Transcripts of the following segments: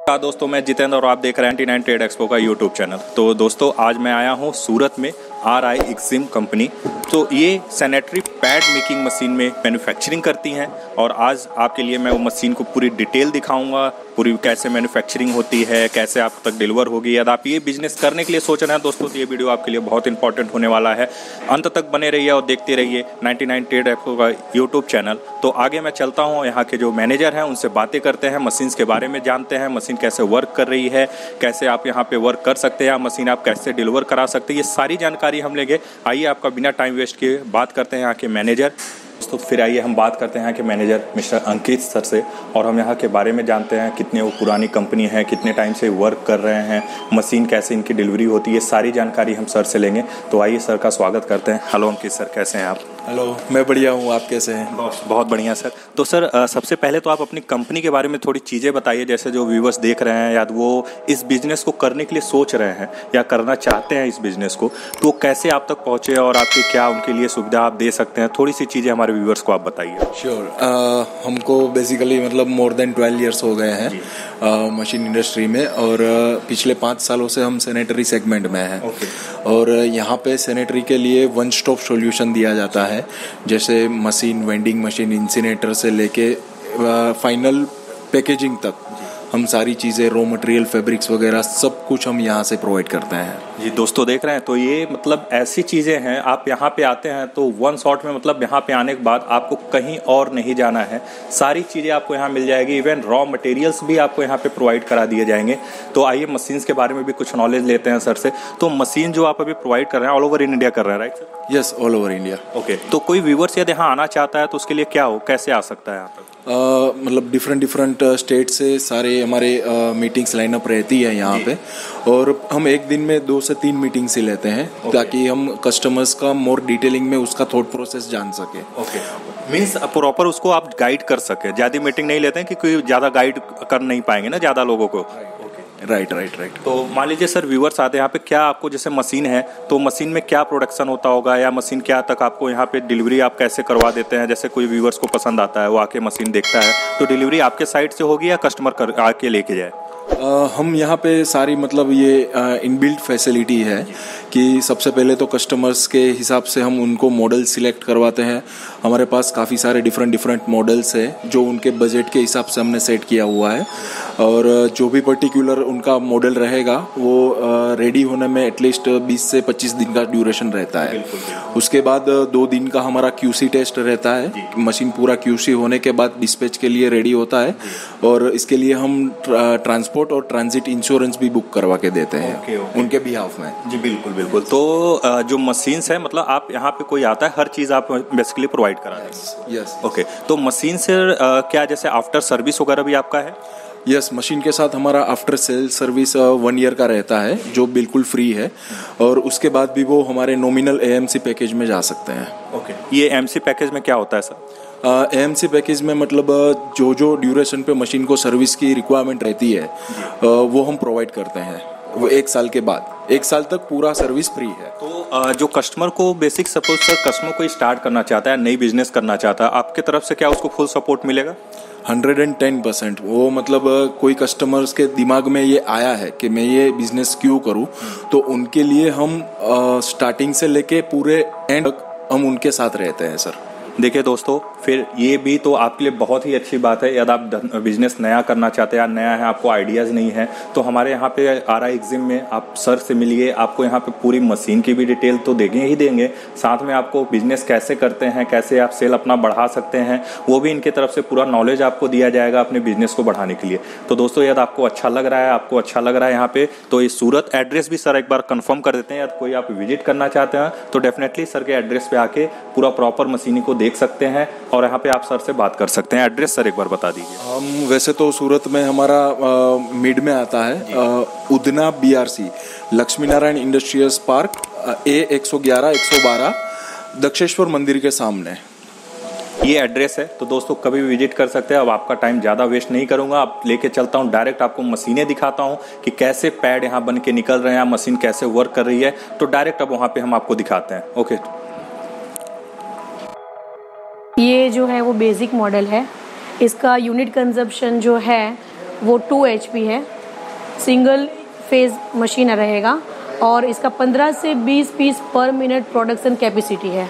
दोस्तों, मैं जितेंद्र और आप देख रहे हैं 99 ट्रेड एक्सपो का यूट्यूब चैनल। तो दोस्तों, आज मैं आया हूँ सूरत में RI एक्सिम कंपनी। तो ये सैनिटरी पैड मेकिंग मशीन में मैन्युफैक्चरिंग करती हैं और आज आपके लिए मैं वो मशीन को पूरी डिटेल दिखाऊंगा, पूरी कैसे मैन्युफैक्चरिंग होती है, कैसे आप तक डिलीवर होगी। यदि आप ये बिजनेस करने के लिए सोच रहे हैं दोस्तों, तो ये वीडियो आपके लिए बहुत इंपॉर्टेंट होने वाला है। अंत तक बने रहिए और देखते रहिए 99 ट्रेड एक्सपो का यूट्यूब चैनल। तो आगे मैं चलता हूँ, यहाँ के जो मैनेजर हैं उनसे बातें करते हैं, मशीन्स के बारे में जानते हैं, मशीन कैसे वर्क कर रही है, कैसे आप यहाँ पे वर्क कर सकते हैं, मशीन आप कैसे डिलीवर करा सकते हैं, ये सारी जानकारी हम लेंगे। आइए आपका बिना टाइम वेस्ट किए बात करते हैं यहाँ के मैनेजर। तो फिर आइए हम बात करते हैं यहाँ के मैनेजर मिस्टर अंकित सर से, और हम यहाँ के बारे में जानते हैं कितने वो पुरानी कंपनी है, कितने टाइम से वर्क कर रहे हैं, मशीन कैसे इनकी डिलीवरी होती है, सारी जानकारी हम सर से लेंगे। तो आइए सर का स्वागत करते हैं। हेलो अंकित सर, कैसे हैं आप? हेलो, मैं बढ़िया हूँ, आप कैसे हैं? बहुत बढ़िया सर। तो सर सबसे पहले तो आप अपनी कंपनी के बारे में थोड़ी चीज़ें बताइए, जैसे जो व्यूवर्स देख रहे हैं या वो इस बिज़नेस को करने के लिए सोच रहे हैं या करना चाहते हैं इस बिज़नेस को, तो कैसे आप तक पहुँचे और आपकी क्या उनके लिए सुविधा आप दे सकते हैं, थोड़ी सी चीज़ें हमारे व्यूवर्स को आप बताइए। श्योर। हमको बेसिकली मतलब मोर देन 12 ईयर्स हो गए हैं मशीन इंडस्ट्री में, और पिछले 5 सालों से हम सैनिटरी सेगमेंट में हैं। और यहाँ पे सैनिटरी के लिए वन स्टॉप सॉल्यूशन दिया जाता है, जैसे मशीन, वेंडिंग मशीन, इंसिनेटर से लेके फाइनल पैकेजिंग तक हम सारी चीज़ें, रॉ मटेरियल, फैब्रिक्स वगैरह सब कुछ हम यहाँ से प्रोवाइड करते हैं। जी दोस्तों, देख रहे हैं तो ये मतलब ऐसी चीज़ें हैं, आप यहाँ पे आते हैं तो वन शॉट में, मतलब यहाँ पे आने के बाद आपको कहीं और नहीं जाना है, सारी चीज़ें आपको यहाँ मिल जाएगी। इवन रॉ मटेरियल्स भी आपको यहाँ पे प्रोवाइड करा दिए जाएंगे। तो आइए मशीन्स के बारे में भी कुछ नॉलेज लेते हैं सर से। तो मशीन जो आप अभी प्रोवाइड कर रहे हैं ऑल ओवर इन इंडिया कर रहे हैं, right sir? Yes, all over India. Okay, तो कोई व्यूवर्स यदि यहाँ आना चाहता है तो उसके लिए क्या हो, कैसे आ सकता है यहाँ पर? मतलब डिफरेंट स्टेट से सारे हमारे मीटिंग्स लाइनअप रहती है यहाँ पे, और हम एक दिन में 2 से 3 मीटिंग्स ही लेते हैं ताकि हम कस्टमर्स का मोर डिटेलिंग में उसका थॉट प्रोसेस जान सके। ओके, मीन्स प्रॉपर उसको आप गाइड कर सके। ज़्यादा मीटिंग नहीं लेते हैं कि कोई ज़्यादा गाइड कर नहीं पाएंगे ना ज़्यादा लोगों को। राइट। तो मान लीजिए सर व्यूवर्स आते हैं यहाँ पे, क्या आपको जैसे मशीन है तो मशीन में क्या प्रोडक्शन होता होगा, या मशीन क्या तक आपको यहाँ पे डिलीवरी आप कैसे करवा देते हैं? जैसे कोई व्यूवर्स को पसंद आता है, वो आके मशीन देखता है, तो डिलीवरी आपके साइड से होगी या कस्टमर आके लेके जाए? हम यहाँ पे सारी मतलब ये इनबिल्ट फैसिलिटी है कि सबसे पहले तो कस्टमर्स के हिसाब से हम उनको मॉडल सिलेक्ट करवाते हैं। हमारे पास काफ़ी सारे डिफरेंट मॉडल्स है जो उनके बजट के हिसाब से हमने सेट किया हुआ है, और जो भी पर्टिकुलर उनका मॉडल रहेगा वो रेडी होने में एटलीस्ट 20 से 25 दिन का ड्यूरेशन रहता है। उसके बाद 2 दिन का हमारा QC टेस्ट रहता है। मशीन पूरा QC होने के बाद डिस्पैच के लिए रेडी होता है, और इसके लिए हम ट्रांसपोर्ट और ट्रांजिट इंश्योरेंस भी बुक करवा के देते हैं उनके बिहाफ में। जी बिल्कुल। तो जो मशीन्स है, मतलब आप यहाँ पे कोई आता है, हर चीज़ आप बेसिकली प्रोवाइड करा दें। यस। ओके, तो मशीन से क्या जैसे आफ्टर सर्विस वगैरह भी आपका है? यस, मशीन के साथ हमारा आफ्टर सेल सर्विस 1 ईयर का रहता है जो बिल्कुल फ्री है, और उसके बाद भी वो हमारे नॉमिनल AMC पैकेज में जा सकते हैं। ओके, ये AMC पैकेज में क्या होता है सर? AMC पैकेज में मतलब जो ड्यूरेशन पे मशीन को सर्विस की रिक्वायरमेंट रहती है वो हम प्रोवाइड करते हैं। वो 1 साल के बाद 1 साल तक पूरा सर्विस फ्री है। तो जो कस्टमर को बेसिक सपोज सर, कस्टमर कोई स्टार्ट करना चाहता है, नई बिजनेस करना चाहता है, आपके तरफ से क्या उसको फुल सपोर्ट मिलेगा? 110%। वो मतलब कोई कस्टमर्स के दिमाग में ये आया है कि मैं ये बिजनेस क्यों करूं, तो उनके लिए हम स्टार्टिंग से लेके पूरे एंड तक हम उनके साथ रहते हैं सर। देखिए दोस्तों, फिर ये भी तो आपके लिए बहुत ही अच्छी बात है। यदि आप बिजनेस नया करना चाहते हैं या नया है, आपको आइडियाज़ नहीं है, तो हमारे यहाँ पे RI एक्सिम में आप सर से मिलिए। आपको यहाँ पे पूरी मशीन की भी डिटेल तो देंगे ही देंगे, साथ में आपको बिजनेस कैसे करते हैं, कैसे आप सेल अपना बढ़ा सकते हैं, वो भी इनके तरफ से पूरा नॉलेज आपको दिया जाएगा अपने बिजनेस को बढ़ाने के लिए। तो दोस्तों, यदि आपको अच्छा लग रहा है यहाँ पे, तो ये सूरत एड्रेस भी सर एक बार कंफर्म कर देते हैं। यदि कोई आप विजिट करना चाहते हैं तो डेफिनेटली सर के एड्रेस पे आके पूरा प्रॉपर मशीनी को देख सकते हैं, और यहाँ पे आप सर से बात कर सकते हैं। एड्रेस सर एक बार बता दीजिए। हम वैसे तो सूरत में हमारा मिड में आता है, Udhna BRC Lakshmi Narayan industrial park A111 112 Daksheshwar मंदिर के सामने ये एड्रेस है। तो दोस्तों, कभी भी विजिट कर सकते हैं। अब आपका टाइम ज़्यादा वेस्ट नहीं करूंगा, आप लेके चलता हूं डायरेक्ट, आपको मशीनें दिखाता हूं कि कैसे पैड यहाँ बन के निकल रहे हैं, मशीन कैसे वर्क कर रही है। तो डायरेक्ट अब वहाँ पे हम आपको दिखाते हैं। ओके, ये जो है वो बेसिक मॉडल है। इसका यूनिट कंजप्शन जो है वो 2 HP है। सिंगल फेज मशीन रहेगा और इसका 15 से 20 पीस पर मिनट प्रोडक्शन कैपेसिटी है।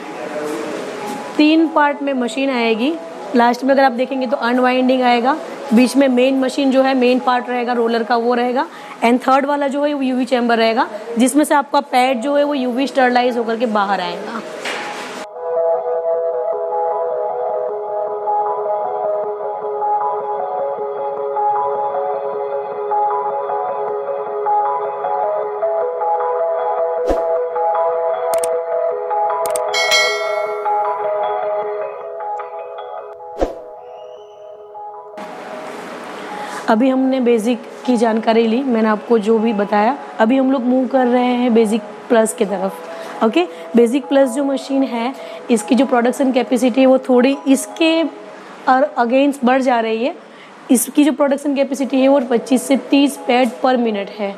3 पार्ट में मशीन आएगी। लास्ट में अगर आप देखेंगे तो अनवाइंडिंग आएगा, बीच में मेन मशीन जो है मेन पार्ट रहेगा रोलर का वो रहेगा, एंड थर्ड वाला जो है वो यूवी चैम्बर रहेगा, जिसमें से आपका पैड जो है वो यूवी स्टरलाइज होकर के बाहर आएगा। अभी हमने बेसिक की जानकारी ली, मैंने आपको जो भी बताया। अभी हम लोग मूव कर रहे हैं बेसिक प्लस की तरफ। ओके, बेसिक प्लस जो मशीन है इसकी जो प्रोडक्शन कैपेसिटी है वो थोड़ी इसके अगेंस्ट बढ़ जा रही है। इसकी जो प्रोडक्शन कैपेसिटी है वो 25 से 30 पैड पर मिनट है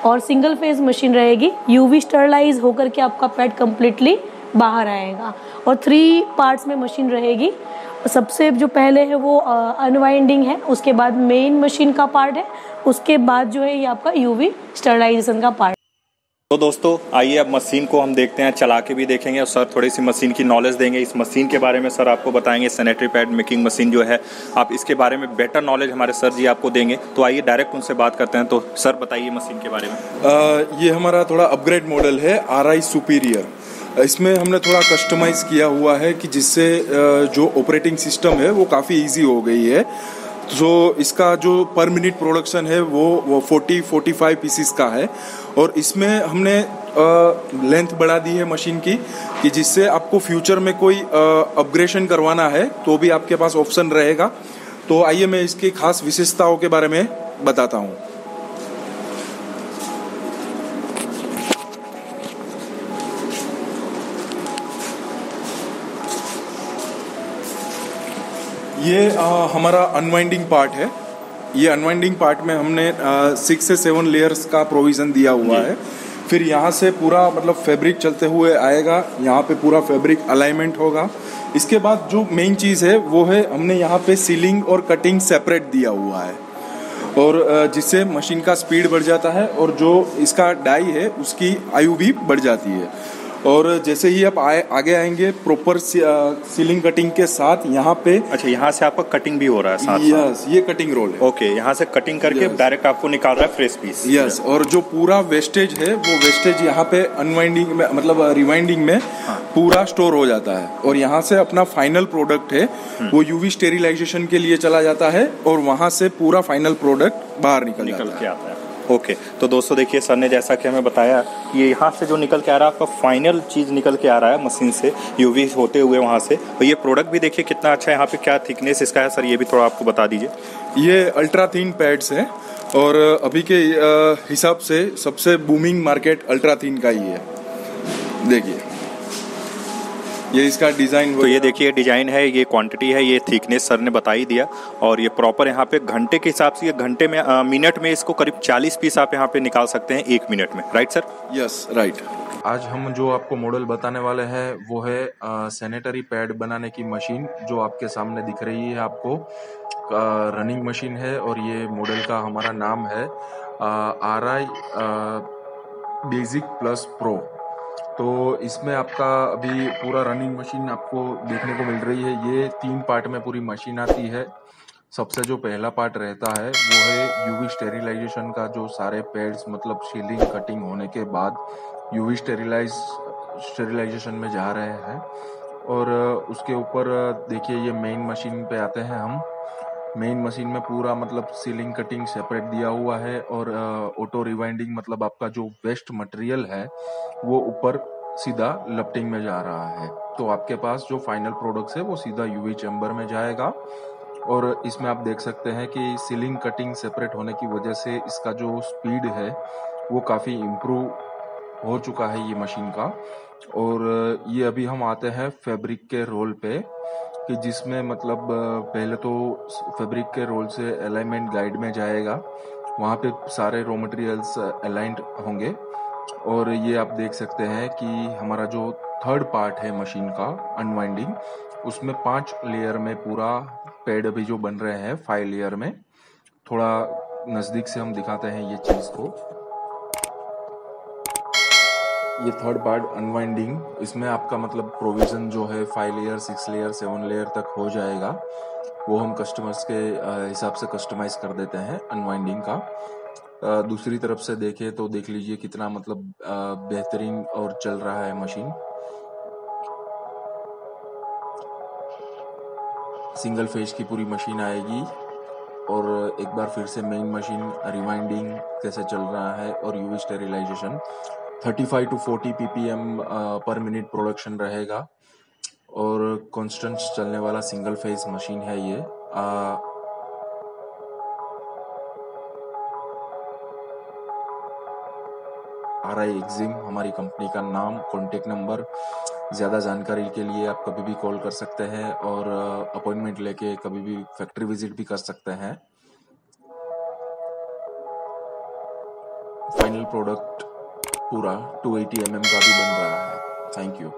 और सिंगल फेज मशीन रहेगी। यूवी स्टरलाइज होकर के आपका पैड कम्प्लीटली बाहर आएगा और 3 पार्ट्स में मशीन रहेगी। सबसे जो पहले है वो अनवाइंडिंग है, उसके बाद मेन मशीन का पार्ट है, उसके बाद जो है ये आपका यूवी स्टरलाइजेशन का पार्ट। तो दोस्तों आइए अब मशीन को हम देखते हैं, चला के भी देखेंगे और सर थोड़ी सी मशीन की नॉलेज देंगे। इस मशीन के बारे में सर आपको बताएंगे। सैनिटरी पैड मेकिंग मशीन जो है आप इसके बारे में बेटर नॉलेज हमारे सर जी आपको देंगे। तो आइए डायरेक्ट उनसे बात करते हैं। तो सर बताइए मशीन के बारे में। ये हमारा थोड़ा अपग्रेड मॉडल है RI सुपीरियर। इसमें हमने थोड़ा कस्टमाइज किया हुआ है कि जिससे जो ऑपरेटिंग सिस्टम है वो काफ़ी इजी हो गई है। तो इसका जो पर मिनट प्रोडक्शन है वो 40-45 पीसीस का है और इसमें हमने लेंथ बढ़ा दी है मशीन की कि जिससे आपको फ्यूचर में कोई अपग्रेडेशन करवाना है तो भी आपके पास ऑप्शन रहेगा। तो आइए मैं इसकी खास विशेषताओं के बारे में बताता हूँ। ये हमारा अनवाइंडिंग पार्ट है। ये अनवाइंडिंग पार्ट में हमने 6 से 7 लेयर्स का प्रोविजन दिया हुआ है। फिर यहाँ से पूरा मतलब फैब्रिक चलते हुए आएगा, यहाँ पे पूरा फैब्रिक अलाइनमेंट होगा। इसके बाद जो मेन चीज़ है वो है हमने यहाँ पे सीलिंग और कटिंग सेपरेट दिया हुआ है और जिससे मशीन का स्पीड बढ़ जाता है और जो इसका डाई है उसकी आयु भी बढ़ जाती है। और जैसे ही आप आगे आएंगे प्रॉपर सीलिंग कटिंग के साथ यहाँ पे। अच्छा, यहाँ से आपका कटिंग भी हो रहा है साथ? यस, ये कटिंग रोल है। ओके, यहाँ से कटिंग करके डायरेक्ट आपको निकाल रहा है फ्रेश पीस। यस, और जो पूरा वेस्टेज है वो वेस्टेज यहाँ पे अनवाइंडिंग में मतलब रिवाइंडिंग में पूरा स्टोर हो जाता है और यहाँ से अपना फाइनल प्रोडक्ट है वो यूवी स्टेरिलाइजेशन के लिए चला जाता है और वहाँ से पूरा फाइनल प्रोडक्ट बाहर निकल के आता है। ओके, तो दोस्तों देखिए सर ने जैसा कि हमें बताया कि ये यहाँ से जो निकल के आ रहा है आपका फाइनल चीज़ निकल के आ रहा है मशीन से यूवी होते हुए वहाँ से। और ये प्रोडक्ट भी देखिए कितना अच्छा है। यहाँ पे क्या थिकनेस इसका है सर, ये भी थोड़ा आपको बता दीजिए। ये अल्ट्रा थिन पैड्स हैं और अभी के हिसाब से सबसे बूमिंग मार्केट अल्ट्रा थिन का ही है। देखिए ये इसका डिजाइन। तो ये देखिए डिजाइन है, ये क्वांटिटी है, ये थिकनेस सर ने बता ही दिया। और ये प्रॉपर यहाँ पे घंटे के हिसाब से ये घंटे में मिनट में इसको करीब 40 पीस आप यहाँ पे निकाल सकते हैं 1 मिनट में। Right sir? Yes, right. आज हम जो आपको मॉडल बताने वाले हैं वो है सैनिटरी पैड बनाने की मशीन जो आपके सामने दिख रही है आपको। रनिंग मशीन है और ये मॉडल का हमारा नाम है RI बेसिक प्लस प्रो। तो इसमें आपका अभी पूरा रनिंग मशीन आपको देखने को मिल रही है। ये 3 पार्ट में पूरी मशीन आती है। सबसे जो पहला पार्ट रहता है वो है यूवी स्टेरिलाइजेशन का, जो सारे पैड्स मतलब सीलिंग कटिंग होने के बाद यूवी स्टेरिलाइजेशन में जा रहे हैं। और उसके ऊपर देखिए ये मेन मशीन पे आते हैं हम। मेन मशीन में पूरा मतलब सीलिंग कटिंग सेपरेट दिया हुआ है और ऑटो रिवाइंडिंग मतलब आपका जो वेस्ट मटेरियल है वो ऊपर सीधा लपटिंग में जा रहा है। तो आपके पास जो फाइनल प्रोडक्ट्स है वो सीधा यूवी चैम्बर में जाएगा। और इसमें आप देख सकते हैं कि सीलिंग कटिंग सेपरेट होने की वजह से इसका जो स्पीड है वो काफ़ी इम्प्रूव हो चुका है ये मशीन का। और ये अभी हम आते हैं फैब्रिक के रोल पे कि जिसमें मतलब पहले तो फैब्रिक के रोल से अलाइनमेंट गाइड में जाएगा, वहाँ पे सारे रॉ मटेरियल्स अलाइंड होंगे। और ये आप देख सकते हैं कि हमारा जो थर्ड पार्ट है मशीन का अनवाइंडिंग, उसमें 5 लेयर में पूरा पैड अभी जो बन रहे हैं 5 लेयर में। थोड़ा नज़दीक से हम दिखाते हैं ये चीज़ को। ये थर्ड पार्ट अनवाइंडिंग, इसमें आपका मतलब प्रोविज़न जो है 5 लेयर 6 लेयर 7 लेयर तक हो जाएगा, वो हम कस्टमर्स के हिसाब से कस्टमाइज कर देते हैं अनवाइंडिंग का। दूसरी तरफ से देखें तो देख लीजिए कितना मतलब बेहतरीन और चल रहा है मशीन। सिंगल फेज की पूरी मशीन आएगी और एक बार फिर से मेन मशीन रिवाइंडिंग कैसे चल रहा है और UV sterilization 35 to 40 ppm per minute production रहेगा और कांस्टेंट चलने वाला सिंगल फेज मशीन है ये। RI एक्जिम हमारी कंपनी का नाम, कॉन्टेक्ट नंबर। ज़्यादा जानकारी के लिए आप कभी भी कॉल कर सकते हैं और अपॉइंटमेंट लेके कभी भी फैक्ट्री विजिट भी कर सकते हैं। फाइनल प्रोडक्ट पूरा 280 mm का भी बन रहा है। Thank you.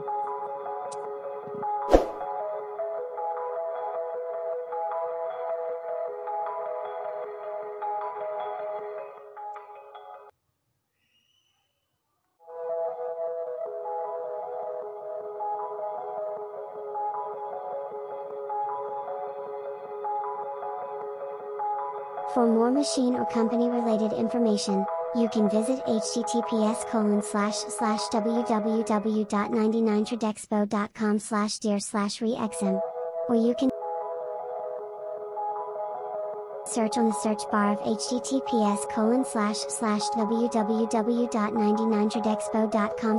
For more machine or company related information, you can visit https://www.99tradexpo.com/dear/reexim, or you can search on the search bar of https://www.99tradexpo.com/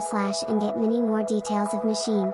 and get many more details of machine.